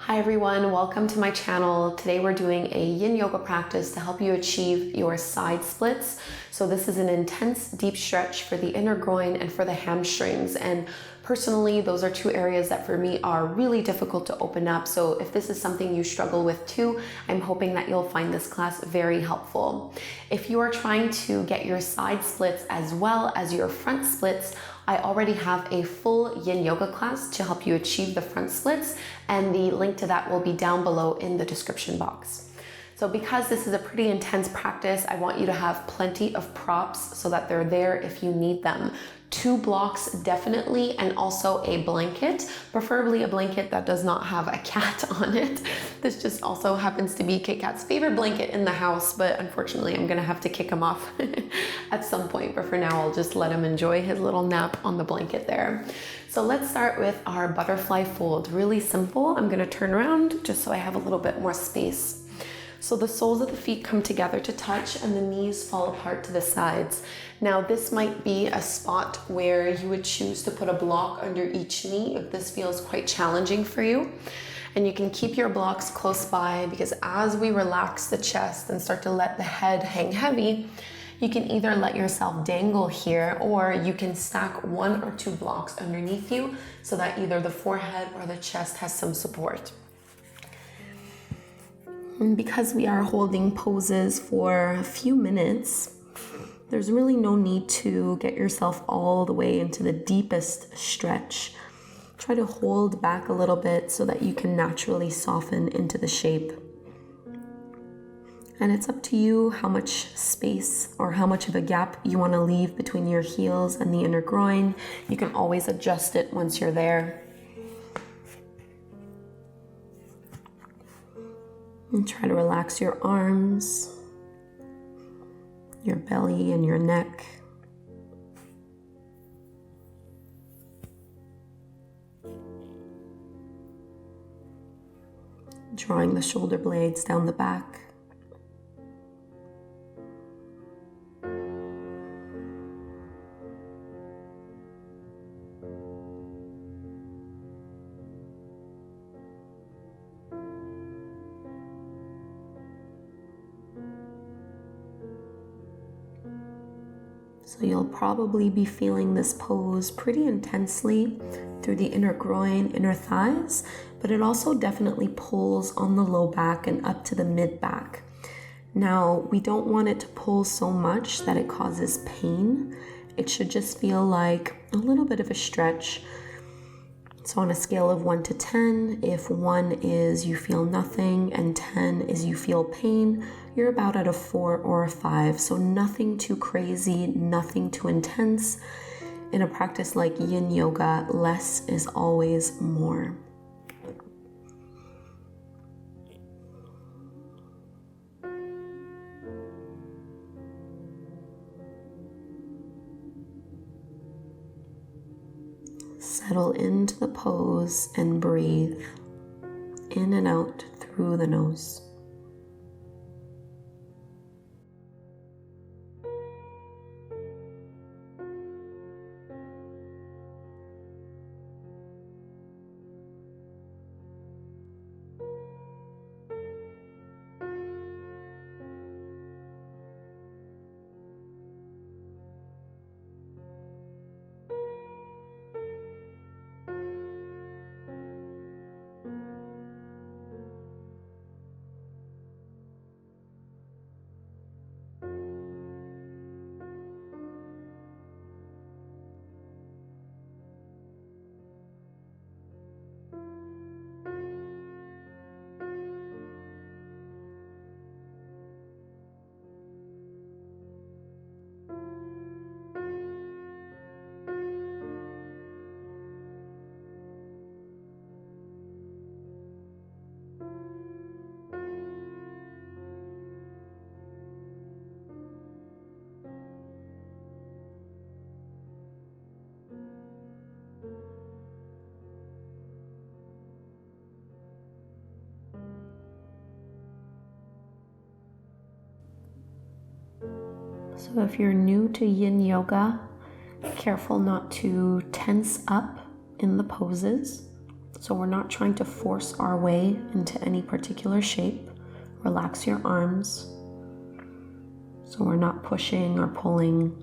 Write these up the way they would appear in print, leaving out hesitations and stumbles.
Hi everyone, welcome to my channel. Today we're doing a Yin Yoga practice to help you achieve your side splits. So this is an intense deep stretch for the inner groin and for the hamstrings. And personally, those are two areas that for me are really difficult to open up. So if this is something you struggle with too, I'm hoping that you'll find this class very helpful. If you are trying to get your side splits as well as your front splits, I already have a full Yin Yoga class to help you achieve the front splits, and the link to that will be down below in the description box. So because this is a pretty intense practice, I want you to have plenty of props so that they're there if you need them. 2 blocks definitely, and also a blanket, preferably a blanket that does not have a cat on it. This just also happens to be Kitkat's favorite blanket in the house, but unfortunately I'm gonna have to kick him off at some point, but for now I'll just let him enjoy his little nap on the blanket there. So let's start with our butterfly fold. Really simple. I'm gonna turn around just so I have a little bit more space. So the soles of the feet come together to touch and the knees fall apart to the sides. Now this might be a spot where you would choose to put a block under each knee if this feels quite challenging for you. And you can keep your blocks close by, because as we relax the chest and start to let the head hang heavy, you can either let yourself dangle here, or you can stack 1 or 2 blocks underneath you so that either the forehead or the chest has some support. And because we are holding poses for a few minutes, there's really no need to get yourself all the way into the deepest stretch. Try to hold back a little bit so that you can naturally soften into the shape. And it's up to you how much space or how much of a gap you want to leave between your heels and the inner groin. You can always adjust it once you're there. And try to relax your arms, your belly, and your neck. Drawing the shoulder blades down the back. So you'll probably be feeling this pose pretty intensely through the inner groin, inner thighs, but it also definitely pulls on the low back and up to the mid back. Now, we don't want it to pull so much that it causes pain. It should just feel like a little bit of a stretch. So on a scale of 1 to 10, if 1 is you feel nothing and 10 is you feel pain, you're about at a 4 or a 5. So nothing too crazy, nothing too intense. In a practice like Yin Yoga, less is always more. Settle into the pose and breathe in and out through the nose. So if you're new to Yin Yoga, careful not to tense up in the poses. So we're not trying to force our way into any particular shape. Relax your arms. So we're not pushing or pulling.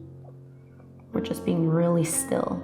We're just being really still.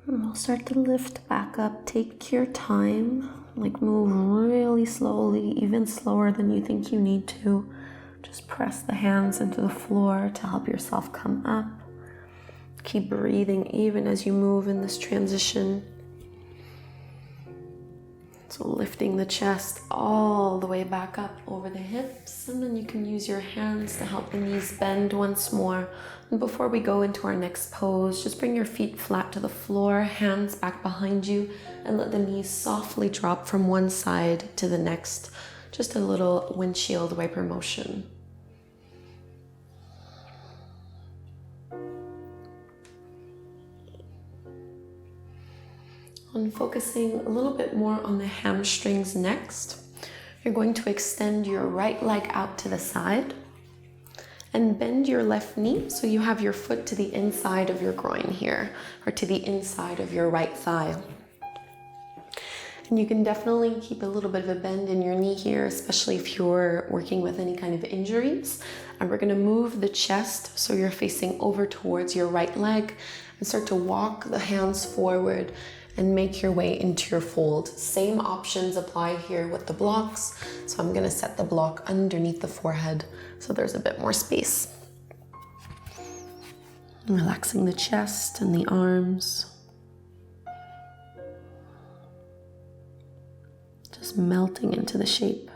And we'll start to lift back up. Take your time, like move really slowly, even slower than you think you need to. Just press the hands into the floor to help yourself come up. Keep breathing even as you move in this transition. So lifting the chest all the way back up over the hips, and then you can use your hands to help the knees bend once more. And before we go into our next pose, just bring your feet flat to the floor, hands back behind you, and let the knees softly drop from one side to the next. Just a little windshield wiper motion. And focusing a little bit more on the hamstrings next, you're going to extend your right leg out to the side and bend your left knee so you have your foot to the inside of your groin here, or to the inside of your right thigh. And you can definitely keep a little bit of a bend in your knee here, especially if you're working with any kind of injuries. And we're going to move the chest so you're facing over towards your right leg and start to walk the hands forward and make your way into your fold. Same options apply here with the blocks. So I'm gonna set the block underneath the forehead so there's a bit more space. Relaxing the chest and the arms. Just melting into the shape.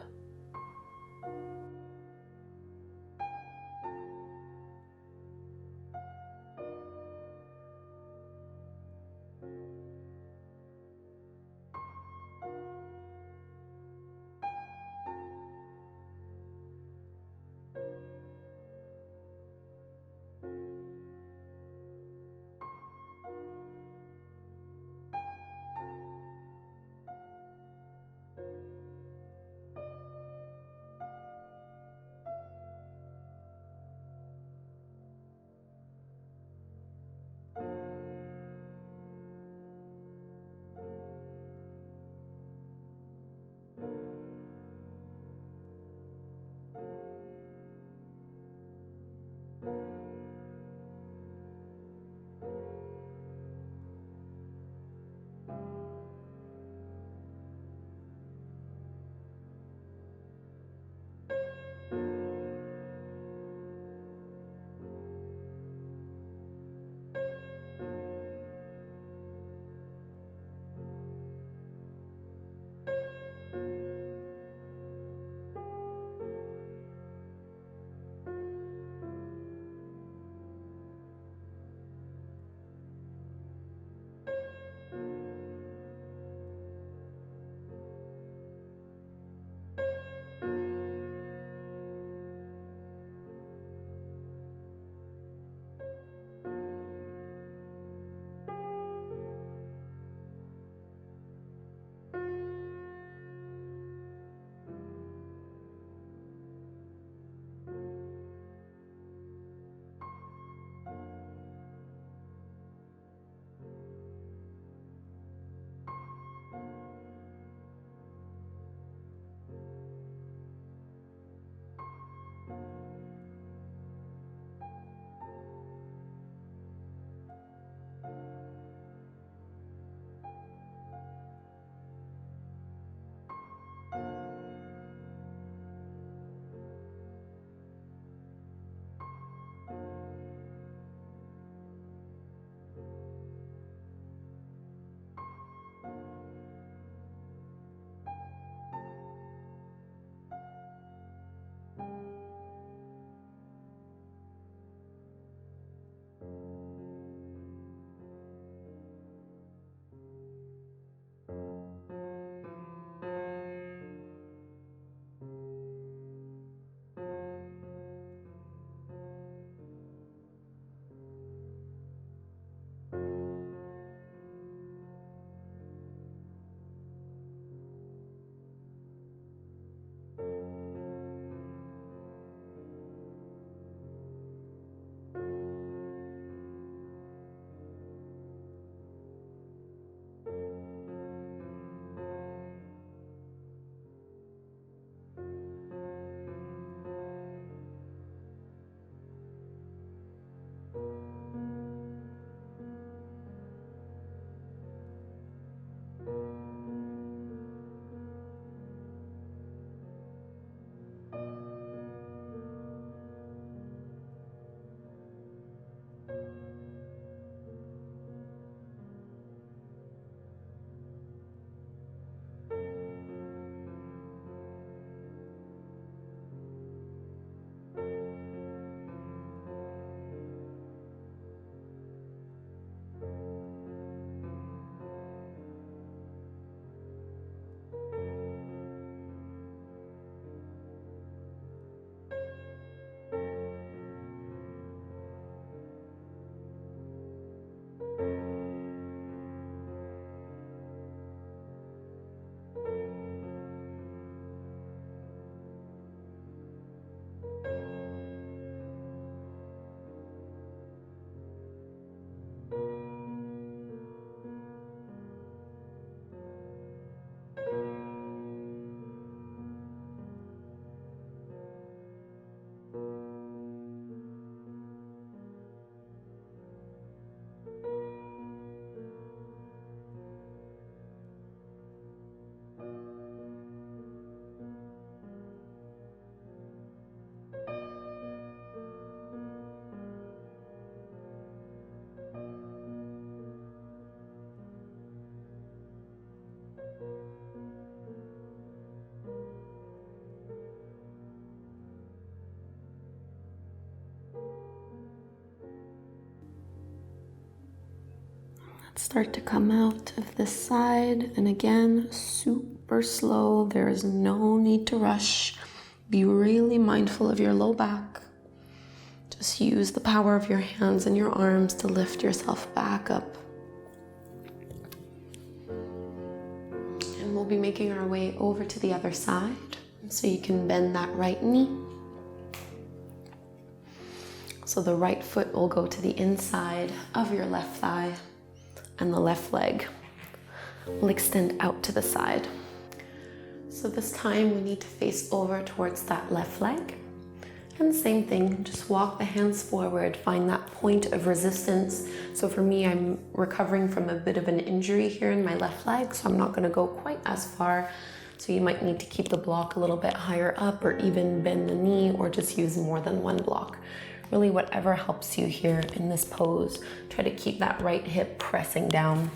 Start to come out of this side, and again, super slow. There is no need to rush. Be really mindful of your low back. Just use the power of your hands and your arms to lift yourself back up. And we'll be making our way over to the other side. So you can bend that right knee. So the right foot will go to the inside of your left thigh, and the left leg will extend out to the side. So this time we need to face over towards that left leg. And same thing, just walk the hands forward, find that point of resistance. So for me, I'm recovering from a bit of an injury here in my left leg, so I'm not gonna go quite as far. So you might need to keep the block a little bit higher up, or even bend the knee, or just use more than one block. Really, whatever helps you here in this pose. Try to keep that right hip pressing down.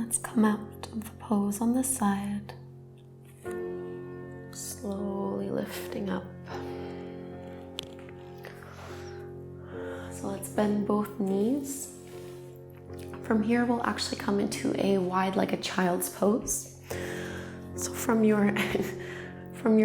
let's come out of the pose on this side. Slowly lifting up. So let's bend both knees. From here, we'll actually come into a wide like a child's pose. So from your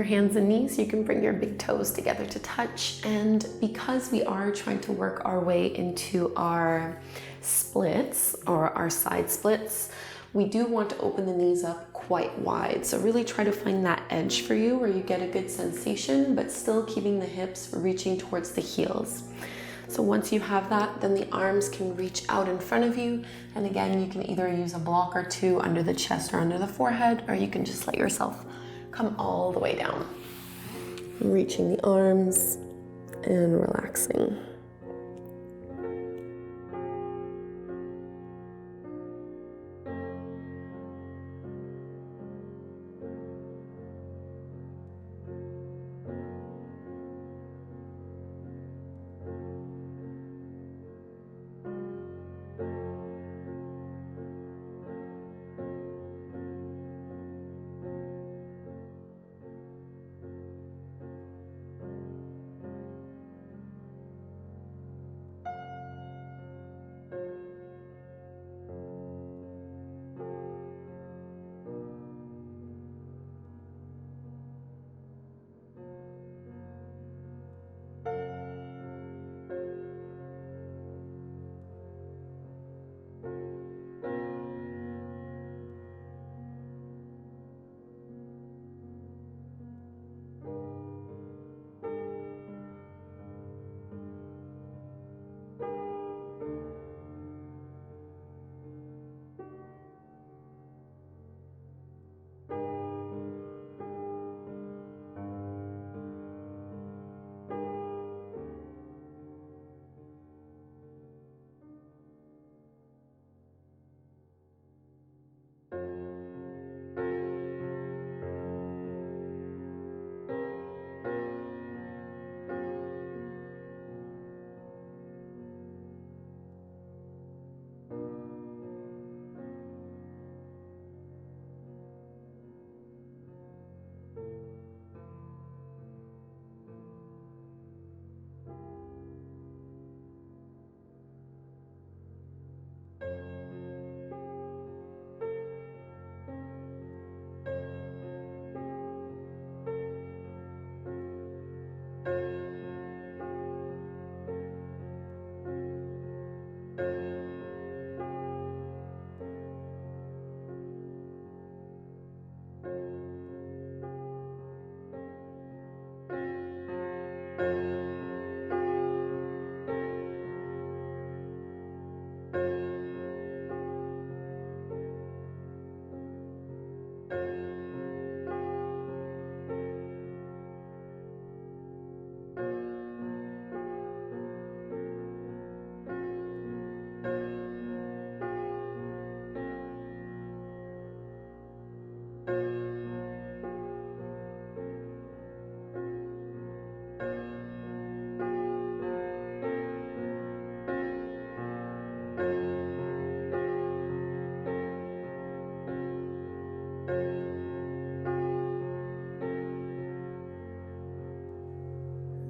hands and knees, you can bring your big toes together to touch. And because we are trying to work our way into our splits or our side splits, we do want to open the knees up quite wide. So really try to find that edge for you where you get a good sensation, but still keeping the hips reaching towards the heels. So once you have that, then the arms can reach out in front of you. And again, you can either use a block or two under the chest or under the forehead, or you can just let yourself come all the way down. Reaching the arms and relaxing.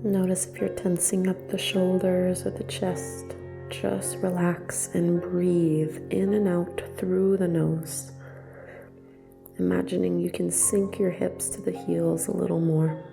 Notice if you're tensing up the shoulders or the chest. Just relax and breathe in and out through the nose. Imagining you can sink your hips to the heels a little more.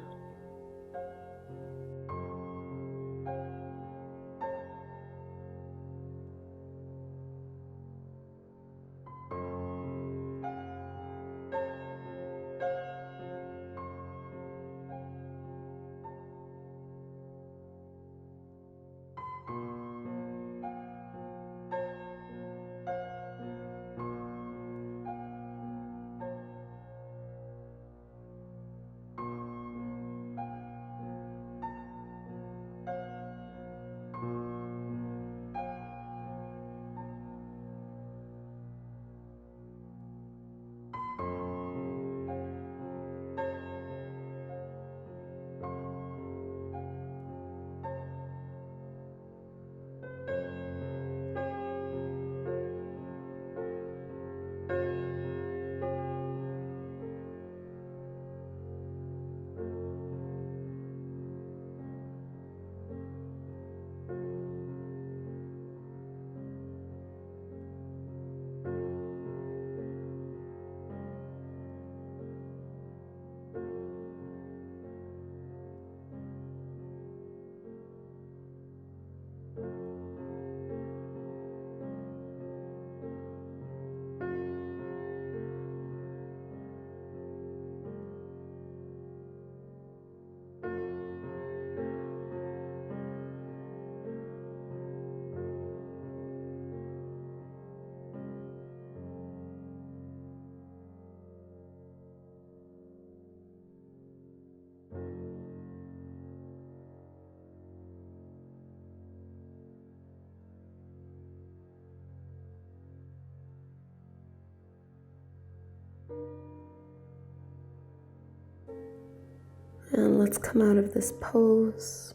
And let's come out of this pose.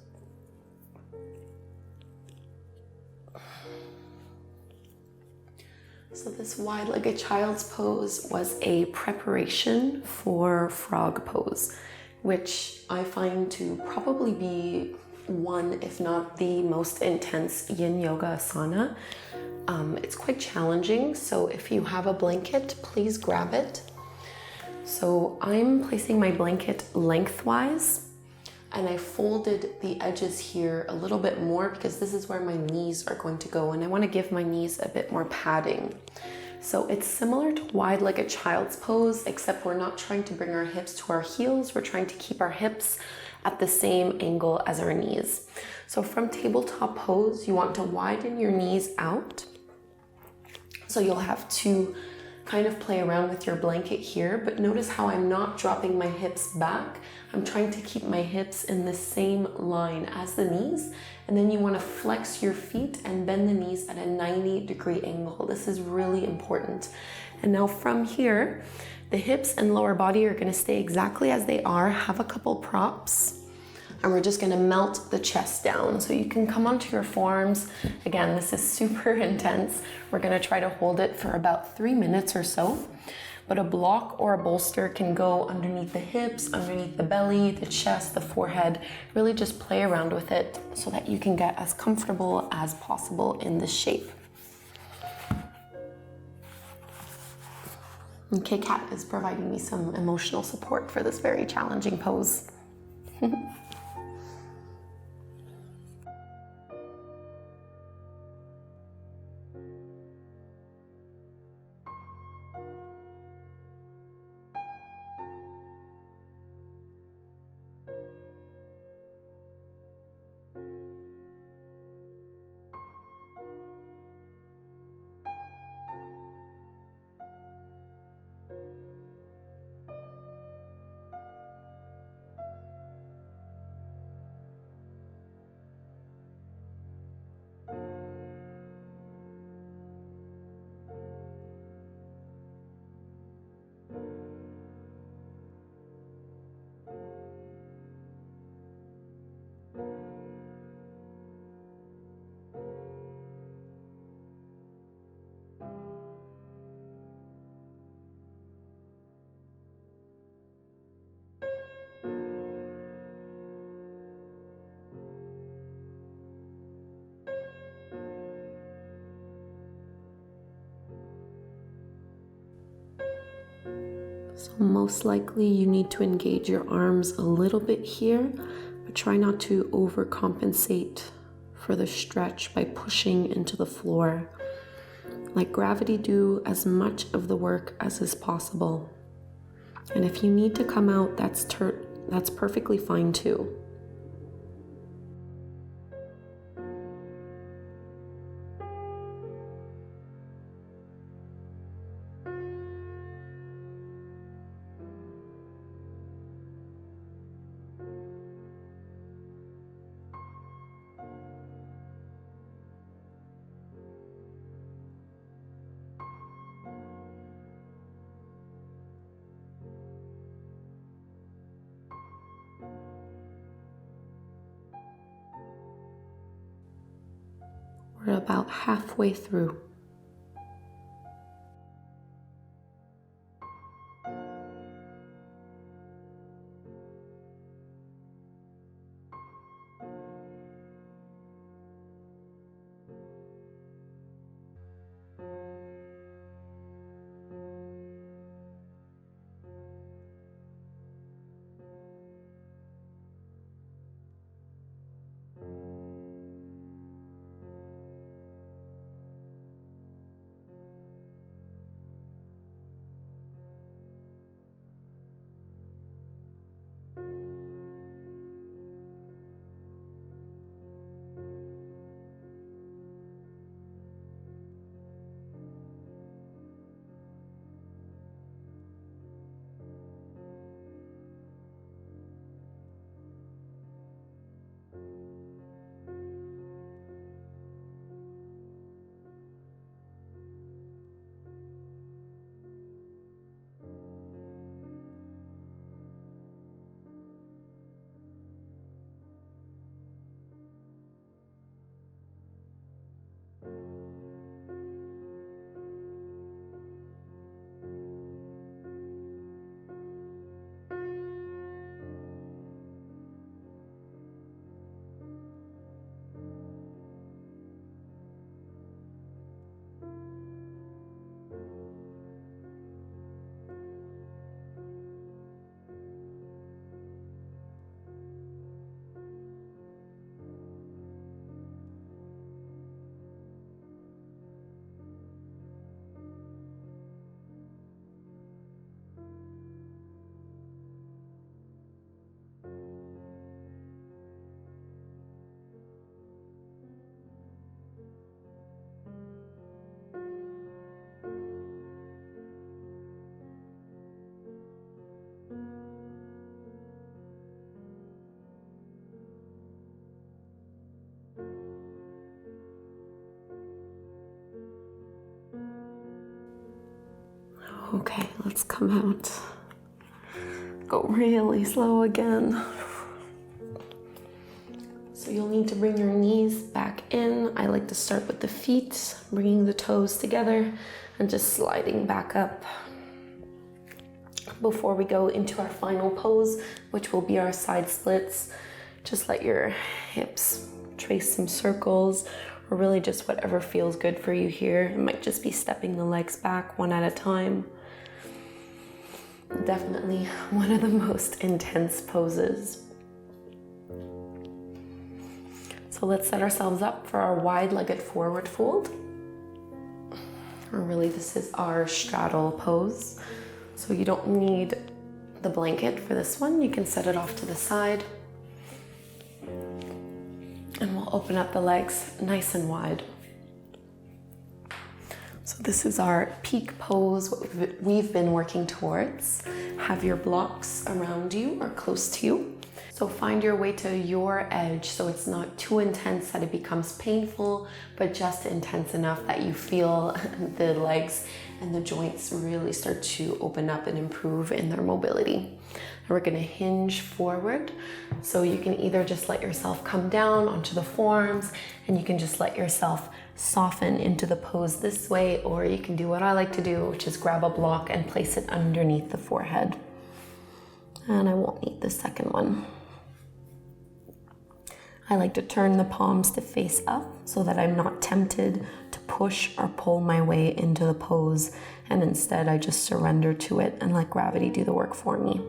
So this wide-legged child's pose was a preparation for frog pose, which I find to probably be one, if not the most intense Yin Yoga asana. It's quite challenging, so if you have a blanket, please grab it. So I'm placing my blanket lengthwise, and I folded the edges here a little bit more because this is where my knees are going to go, and I want to give my knees a bit more padding. So it's similar to wide-legged child's pose, except we're not trying to bring our hips to our heels. We're trying to keep our hips at the same angle as our knees. So from tabletop pose, you want to widen your knees out. So you'll have to kind of play around with your blanket here, but notice how I'm not dropping my hips back. I'm trying to keep my hips in the same line as the knees, and then you want to flex your feet and bend the knees at a 90-degree angle. This is really important. And now from here, the hips and lower body are going to stay exactly as they are. Have a couple props, and we're just going to melt the chest down. So you can come onto your forearms. Again, this is super intense. We're going to try to hold it for about 3 minutes or so. But a block or a bolster can go underneath the hips, underneath the belly, the chest, the forehead. Really just play around with it so that you can get as comfortable as possible in this shape. And Kitkat is providing me some emotional support for this very challenging pose. So most likely you need to engage your arms a little bit here, but try not to overcompensate for the stretch by pushing into the floor. Let gravity do as much of the work as is possible. And if you need to come out, that's perfectly fine too. We're about halfway through. Okay, let's come out. Go really slow again. So you'll need to bring your knees back in. I like to start with the feet, bringing the toes together and just sliding back up. Before we go into our final pose, which will be our side splits, just let your hips trace some circles, or really just whatever feels good for you here. It might just be stepping the legs back one at a time. Definitely one of the most intense poses. So let's set ourselves up for our wide-legged forward fold. Or really, this is our straddle pose. So you don't need the blanket for this one. You can set it off to the side. And we'll open up the legs nice and wide. So this is our peak pose, what we've been working towards. Have your blocks around you or close to you. So find your way to your edge so it's not too intense that it becomes painful, but just intense enough that you feel the legs and the joints really start to open up and improve in their mobility. And we're gonna hinge forward. So you can either just let yourself come down onto the forearms and you can just let yourself soften into the pose this way, or you can do what I like to do, which is grab a block and place it underneath the forehead. And I won't need the second one. I like to turn the palms to face up so that I'm not tempted to push or pull my way into the pose, and instead I just surrender to it and let gravity do the work for me.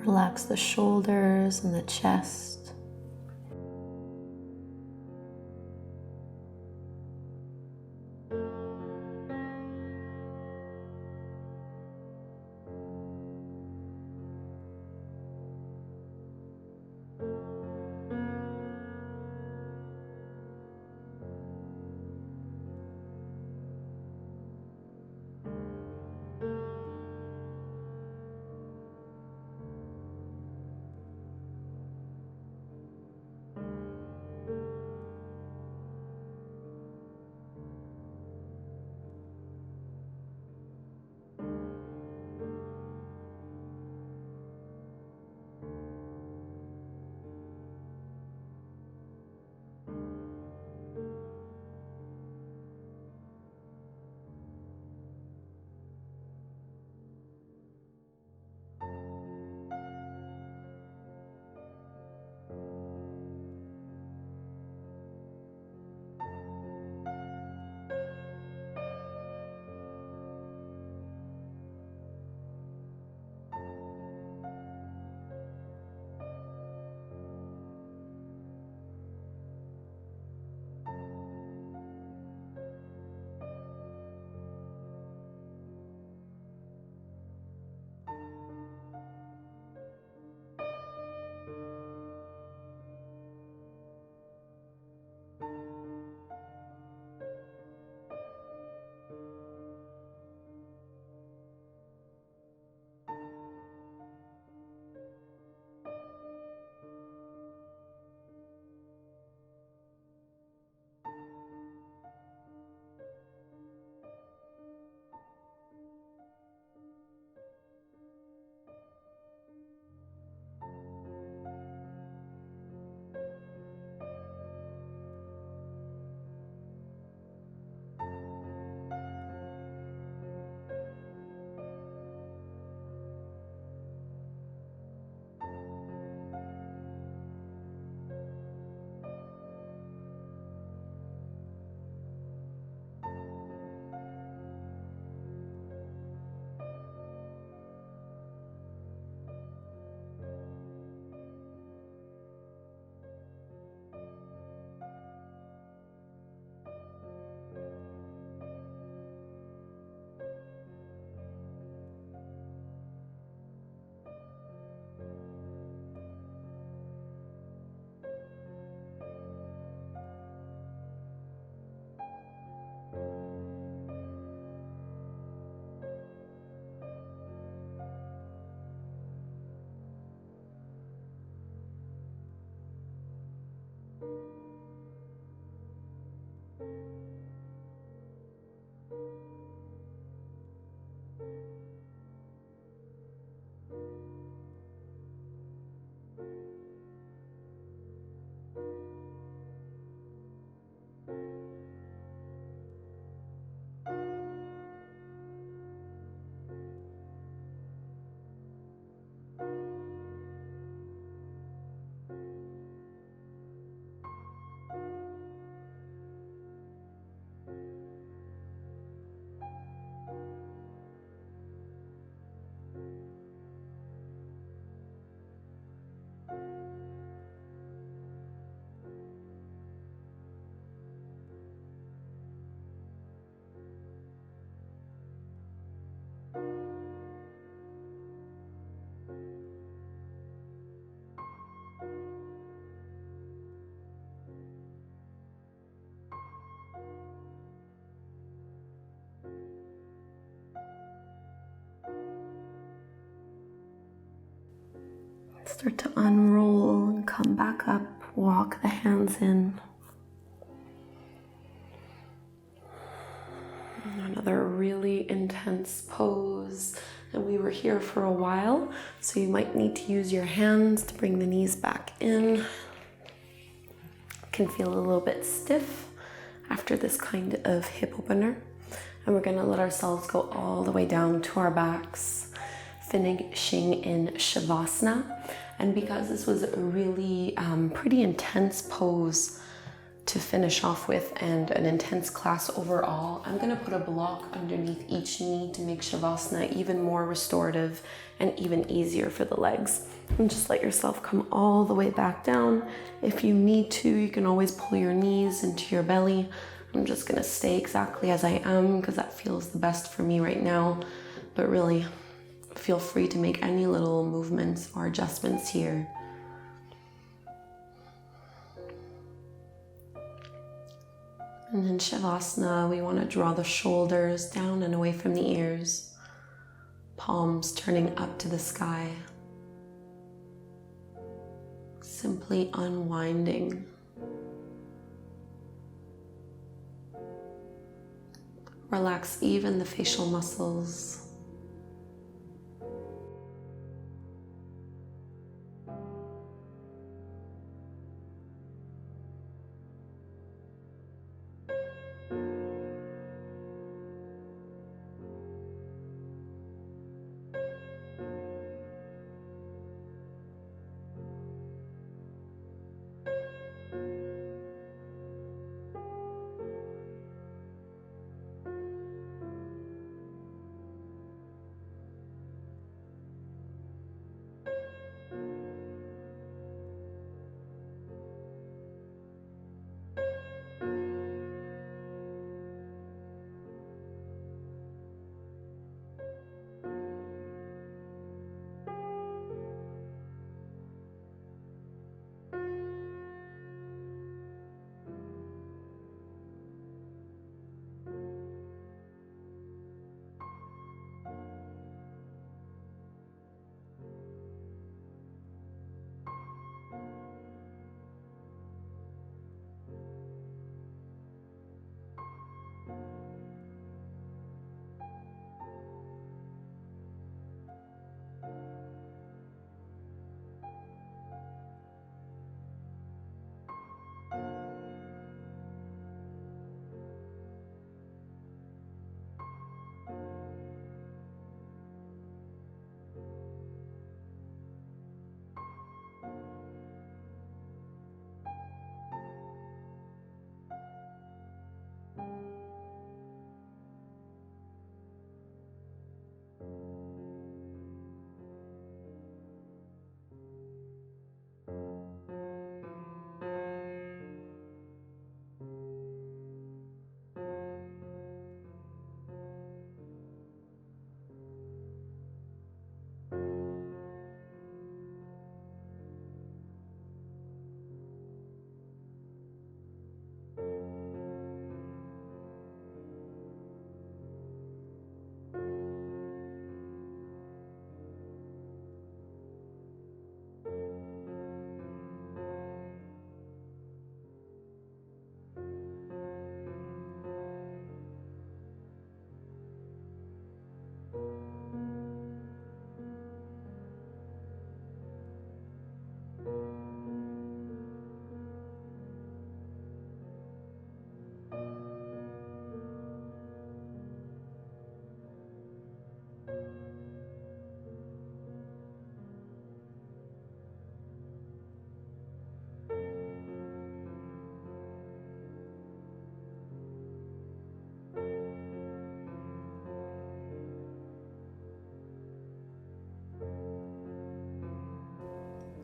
Relax the shoulders and the chest. Start to unroll and come back up. Walk the hands in. Another really intense pose. And we were here for a while, so you might need to use your hands to bring the knees back in. Can feel a little bit stiff after this kind of hip opener. And we're gonna let ourselves go all the way down to our backs, finishing in Savasana. And because this was a really pretty intense pose to finish off with and an intense class overall, I'm gonna put a block underneath each knee to make Savasana even more restorative and even easier for the legs. And just let yourself come all the way back down. If you need to, you can always pull your knees into your belly. I'm just gonna stay exactly as I am because that feels the best for me right now. But really, feel free to make any little movements or adjustments here. And in Shavasana, we want to draw the shoulders down and away from the ears, palms turning up to the sky. Simply unwinding. Relax even the facial muscles.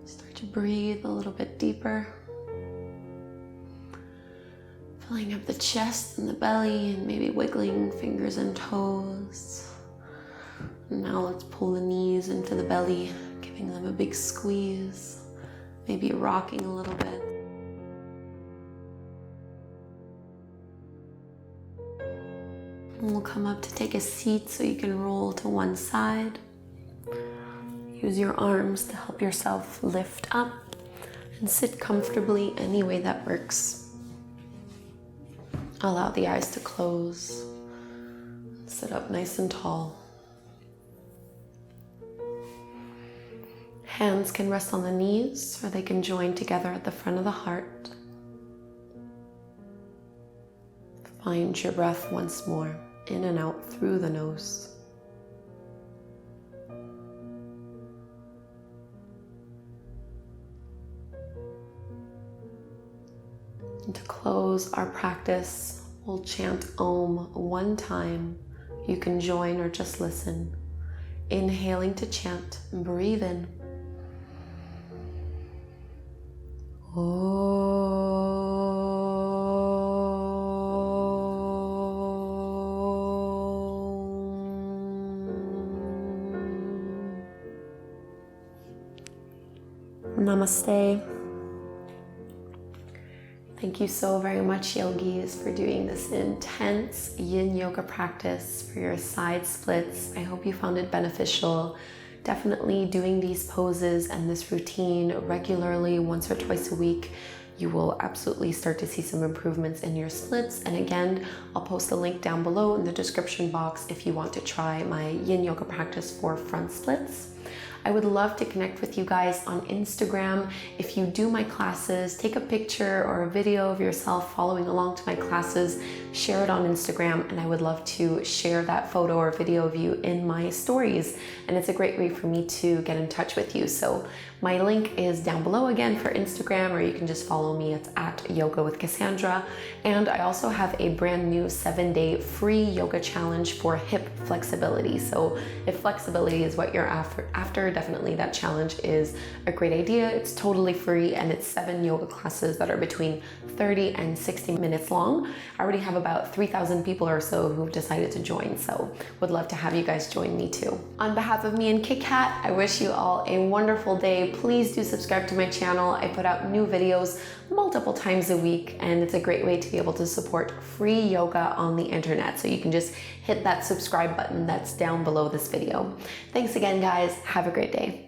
Start to breathe a little bit deeper. Filling up the chest and the belly and maybe wiggling fingers and toes. And now let's pull the knees into the belly, giving them a big squeeze, maybe rocking a little bit. And we'll come up to take a seat so you can roll to one side. Use your arms to help yourself lift up and sit comfortably any way that works. Allow the eyes to close. Sit up nice and tall. Hands can rest on the knees or they can join together at the front of the heart. Find your breath once more, in and out through the nose. And to close our practice, we'll chant Om one time. You can join or just listen. Inhaling to chant, breathe in. Namaste. Thank you so very much, yogis, for doing this intense Yin Yoga practice for your side splits. I hope you found it beneficial. Definitely doing these poses and this routine regularly, once or twice a week, you will absolutely start to see some improvements in your splits. And again, I'll post a link down below in the description box if you want to try my Yin Yoga practice for front splits. I would love to connect with you guys on Instagram. If you do my classes, take a picture or a video of yourself following along to my classes, share it on Instagram, and I would love to share that photo or video of you in my stories. And it's a great way for me to get in touch with you. So my link is down below again for Instagram, or you can just follow me. It's at Yoga with Kassandra. And I also have a brand new 7-day free yoga challenge for hip flexibility. So if flexibility is what you're after, definitely that challenge is a great idea. It's totally free and it's 7 yoga classes that are between 30 and 60 minutes long. I already have about 3,000 people or so who've decided to join, so would love to have you guys join me too. On behalf of me and Kitkat, I wish you all a wonderful day. Please do subscribe to my channel. I put out new videos multiple times a week, and it's a great way to be able to support free yoga on the internet. So you can just hit that subscribe button that's down below this video. Thanks again, guys. Have a great day.